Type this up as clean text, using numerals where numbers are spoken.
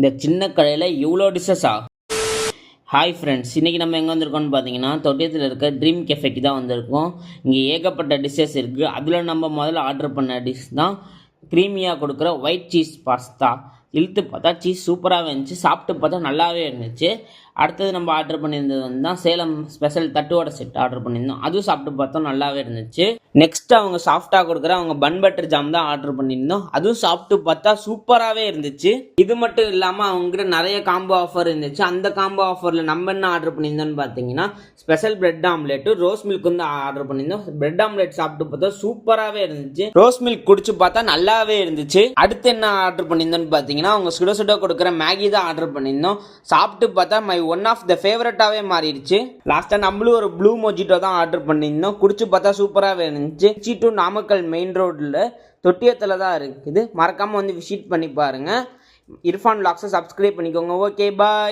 இந்த சின்ன கடையில் இவ்வளோ டிஷ்ஷஸா? ஹாய் ஃப்ரெண்ட்ஸ், இன்றைக்கி நம்ம எங்கே வந்திருக்கோம்னு பார்த்தீங்கன்னா தொட்டியத்தில் இருக்க ட்ரீம் கெஃபேக்கு தான் வந்திருக்கோம். இங்கே ஏகப்பட்ட டிஷ்ஷஸ் இருக்குது. அதில் நம்ம முதல்ல ஆர்டர் பண்ண டிஷ் தான் க்ரீமியாக கொடுக்குற ஒயிட் சீஸ் பாஸ்தா. இழுத்து பார்த்தா சீஸ் சூப்பராகவே இருந்துச்சு, சாப்பிட்டு பார்த்தா நல்லாவே இருந்துச்சு. அடுத்தது நம்ம ஆர்டர் பண்ணியிருந்தது வந்து தான் சேலம் ஸ்பெஷல் தட்டுவடை செட் ஆர்டர் பண்ணியிருந்தோம். அதுவும் சாப்பிட்டு பார்த்தோம், நல்லாவே இருந்துச்சு. நெக்ஸ்ட் அவங்க சாஃப்டாக கொடுக்குற அவங்க பன் பட்டர் ஜாம் தான் ஆர்டர் பண்ணியிருந்தோம். அதுவும் சாப்பிட்டு பார்த்தா சூப்பராகவே இருந்துச்சு. இது மட்டும் இல்லாமல் அவங்ககிட்ட நிறைய காம்போ ஆஃபர் இருந்துச்சு. அந்த காம்போ ஆஃபரில் நம்ம என்ன ஆர்டர் பண்ணியிருந்தோம்னு பார்த்தீங்கன்னா special bread omelette rose milk வந்து ஆர்டர் பண்ணியிருந்தோம். பிரெட் ஆம்லேட் சாப்பிட்டு பார்த்தா சூப்பராகவே இருந்துச்சு. ரோஸ் மில்க் குடிச்சு பார்த்தா நல்லாவே இருந்துச்சு. அடுத்து என்ன ஆர்டர் பண்ணியிருந்தோம்னு பார்த்தீங்கன்னா அவங்க சுட சுட கொடுக்குற மேகி தான் ஆர்டர் பண்ணியிருந்தோம். சாப்பிட்டு பார்த்தா மை ஒன் ஆஃப் த ஃபேவரட்டாகவே மாறிடுச்சு. லாஸ்ட்டாக நம்மளும் ஒரு ப்ளூ மொஜிட்டோ தான் ஆர்டர் பண்ணியிருந்தோம். குடிச்சு பார்த்தா சூப்பராகவே இருந்துச்சு. திருச்சி டு நாமக்கல் மெயின் ரோடில் தொட்டியத்தில் தான் இருக்குது. மறக்காமல் வந்து விசிட் பண்ணி பாருங்கள். இர்ஃபான் வ்ளாக்ஸை சப்ஸ்கிரைப் பண்ணிக்கோங்க. ஓகே, பாய்.